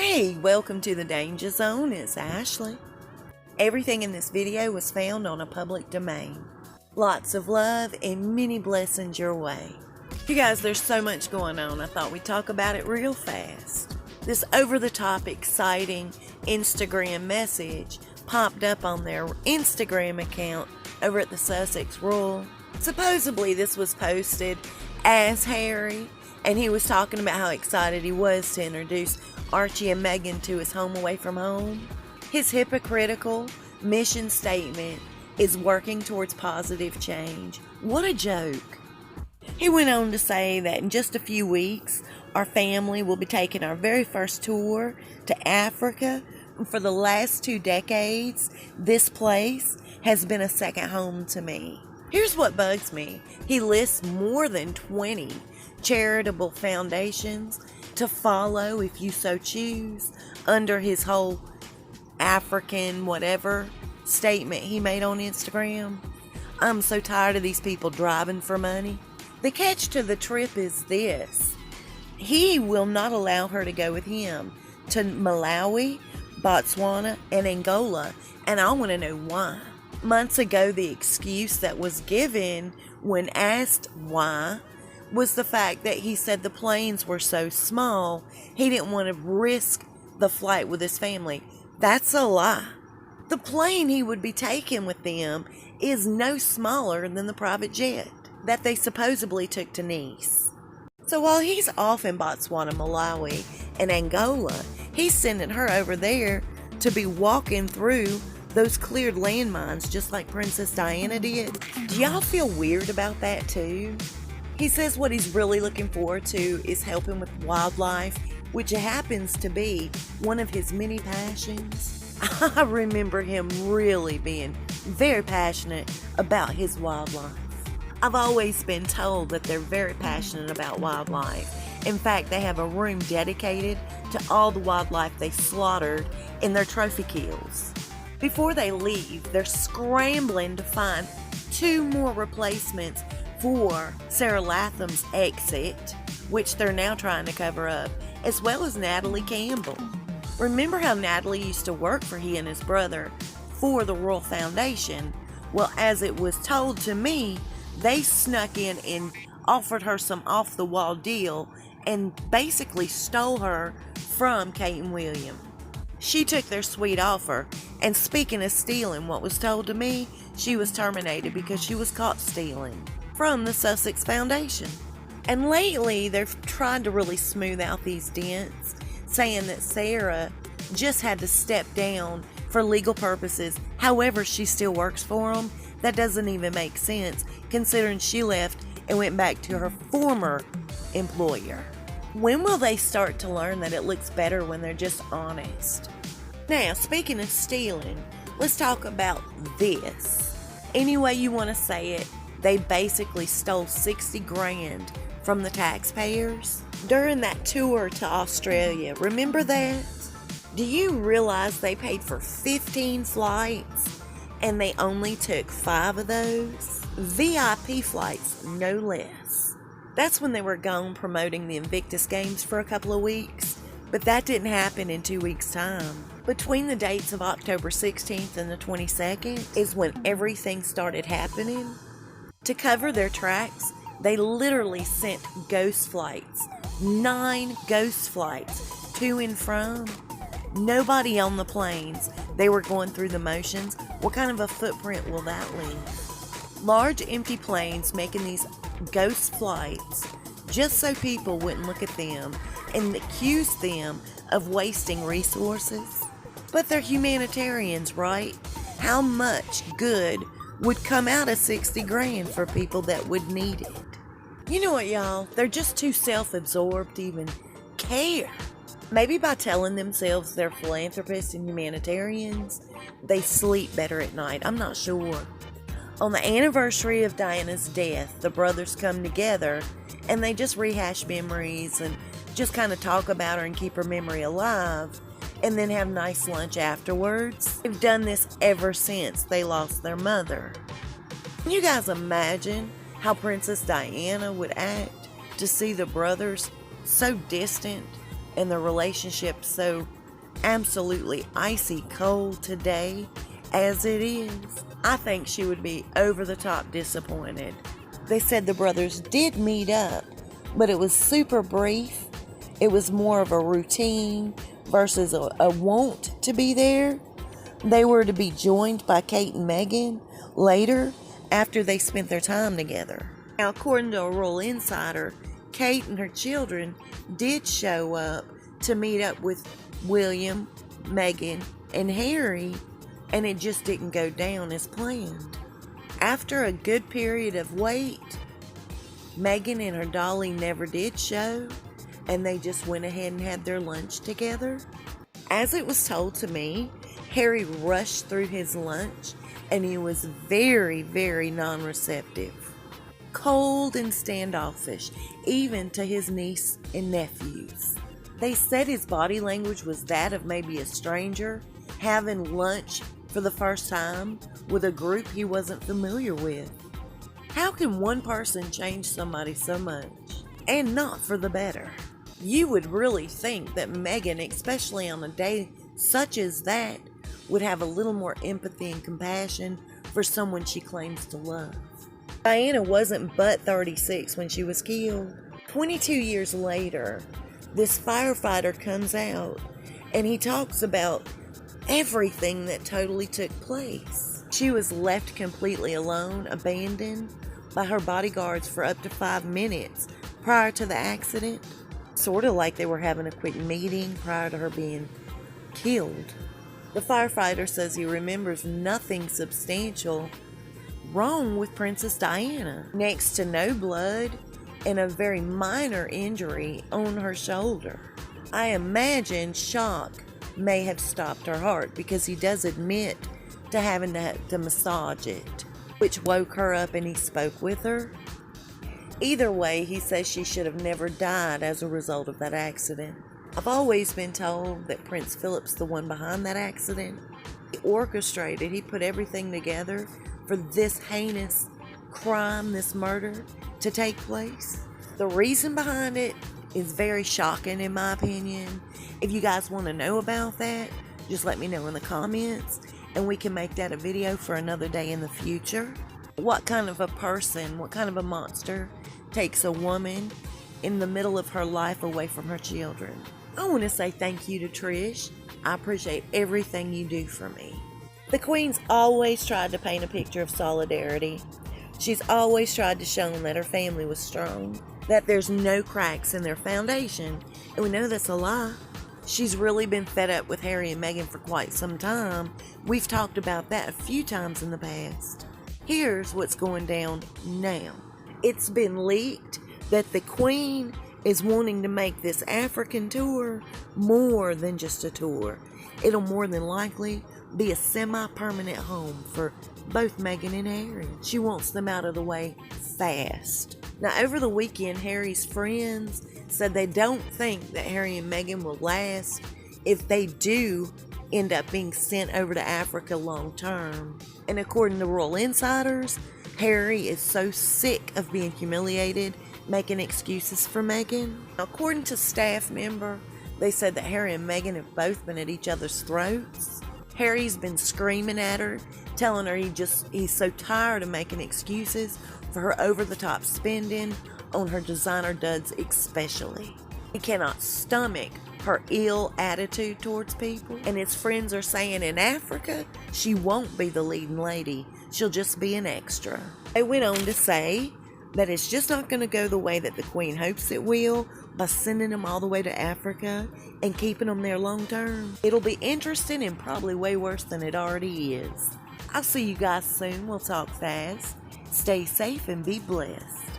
Hey, welcome to the Danger Zone. It's Ashley. Everything in this video was found on a public domain. Lots of love and many blessings your way. You guys, there's so much going on. I thought we'd talk about it real fast. This over-the-top exciting Instagram message popped up on their Instagram account over at the Sussex Royal. Supposedly this was posted as Harry, and he was talking about how excited he was to introduce Archie and Meghan to his home away from home. His hypocritical mission statement is working towards positive change. What a joke. He went on to say that in just a few weeks, our family will be taking our very first tour to Africa. For the last 2 decades, this place has been a second home to me. Here's what bugs me. He lists more than 20 charitable foundations to follow if you so choose under his whole African whatever statement he made on Instagram. I'm so tired of these people driving for money. The catch to the trip is this. He will not allow her to go with him to Malawi, Botswana, and Angola, and I want to know why. Months ago, the excuse that was given when asked why was the fact that he said the planes were so small, he didn't want to risk the flight with his family. That's a lie. The plane he would be taking with them is no smaller than the private jet that they supposedly took to Nice. So while he's off in Botswana, Malawi, and Angola, he's sending her over there to be walking through those cleared landmines just like Princess Diana did. Do y'all feel weird about that too? He says what he's really looking forward to is helping with wildlife, which happens to be one of his many passions. I remember him really being very passionate about his wildlife. I've always been told that they're very passionate about wildlife. In fact, they have a room dedicated to all the wildlife they slaughtered in their trophy kills. Before they leave, they're scrambling to find 2 more replacements for Sarah Latham's exit, which they're now trying to cover up, as well as Natalie Campbell. Remember how Natalie used to work for he and his brother for the Royal Foundation? Well, as it was told to me, they snuck in and offered her some off-the-wall deal and basically stole her from Kate and William. She took their sweet offer, and speaking of stealing, what was told to me, she was terminated because she was caught stealing from the Sussex Foundation. And lately, they've tried to really smooth out these dents, saying that Sarah just had to step down for legal purposes. However, she still works for them. That doesn't even make sense, considering she left and went back to her former employer. When will they start to learn that it looks better when they're just honest? Now, speaking of stealing, let's talk about this. Any way you want to say it, they basically stole 60 grand from the taxpayers during that tour to Australia. Remember that? Do you realize they paid for 15 flights and they only took 5 of those? VIP flights, no less. That's when they were gone promoting the Invictus Games for a couple of weeks, but that didn't happen in 2 weeks' time. Between the dates of October 16th and the 22nd is when everything started happening. To cover their tracks, they literally sent ghost flights. 9 ghost flights to and from. Nobody on the planes. They were going through the motions. What kind of a footprint will that leave? Large empty planes making these ghost flights just so people wouldn't look at them and accuse them of wasting resources. But they're humanitarians, right? How much good would come out of 60 grand for people that would need it? You know what, y'all? They're just too self-absorbed to even care. Maybe by telling themselves they're philanthropists and humanitarians, they sleep better at night. I'm not sure. On the anniversary of Diana's death, the brothers come together and they just rehash memories and just kind of talk about her and keep her memory alive, and then have nice lunch afterwards. They've done this ever since they lost their mother. Can you guys imagine how Princess Diana would act to see the brothers so distant and the relationship so absolutely icy cold today as it is, I think she would be over the top disappointed. They said the brothers did meet up, but it was super brief. It was more of a routine versus a want to be there. They were to be joined by Kate and Meghan later after they spent their time together. Now, according to a royal insider, Kate and her children did show up to meet up with William, Meghan, and Harry, and it just didn't go down as planned. After a good period of wait, Meghan and her dolly never did show, and they just went ahead and had their lunch together. As it was told to me, Harry rushed through his lunch, and he was very, very non-receptive. Cold and standoffish, even to his niece and nephews. They said his body language was that of maybe a stranger having lunch for the first time with a group he wasn't familiar with. How can one person change somebody so much? And not for the better. You would really think that Meghan, especially on a day such as that, would have a little more empathy and compassion for someone she claims to love. Diana wasn't but 36 when she was killed. 22 years later, this firefighter comes out and he talks about everything that totally took place. She was left completely alone, abandoned by her bodyguards for up to 5 minutes prior to the accident. Sort of like they were having a quick meeting prior to her being killed. The firefighter says he remembers nothing substantial wrong with Princess Diana, next to no blood and a very minor injury on her shoulder. I imagine shock may have stopped her heart, because he does admit to having to massage it, which woke her up and he spoke with her. Either way, he says she should have never died as a result of that accident. I've always been told that Prince Philip's the one behind that accident. He orchestrated, he put everything together for this heinous crime, this murder, to take place. The reason behind it is very shocking in my opinion. If you guys want to know about that, just let me know in the comments, and we can make that a video for another day in the future. What kind of a person, what kind of a monster takes a woman in the middle of her life away from her children? I want to say thank you to Trish. I appreciate everything you do for me. The Queen's always tried to paint a picture of solidarity. She's always tried to show them that her family was strong, that there's no cracks in their foundation, and we know that's a lie. She's really been fed up with Harry and Meghan for quite some time. We've talked about that a few times in the past. Here's what's going down now. It's been leaked that the Queen is wanting to make this African tour more than just a tour. It'll more than likely be a semi-permanent home for both Meghan and Harry. She wants them out of the way fast. Now, over the weekend, Harry's friends said they don't think that Harry and Meghan will last if they do end up being sent over to Africa long term. And according to royal insiders, Harry is so sick of being humiliated, making excuses for Meghan. According to staff member, they said that Harry and Meghan have both been at each other's throats. Harry's been screaming at her, telling her he's so tired of making excuses for her over-the-top spending on her designer duds especially. He cannot stomach her ill attitude towards people, and his friends are saying in Africa, she won't be the leading lady, she'll just be an extra. They went on to say that it's just not going to go the way that the Queen hopes it will by sending them all the way to Africa and keeping them there long term. It'll be interesting and probably way worse than it already is. I'll see you guys soon. We'll talk fast. Stay safe and be blessed.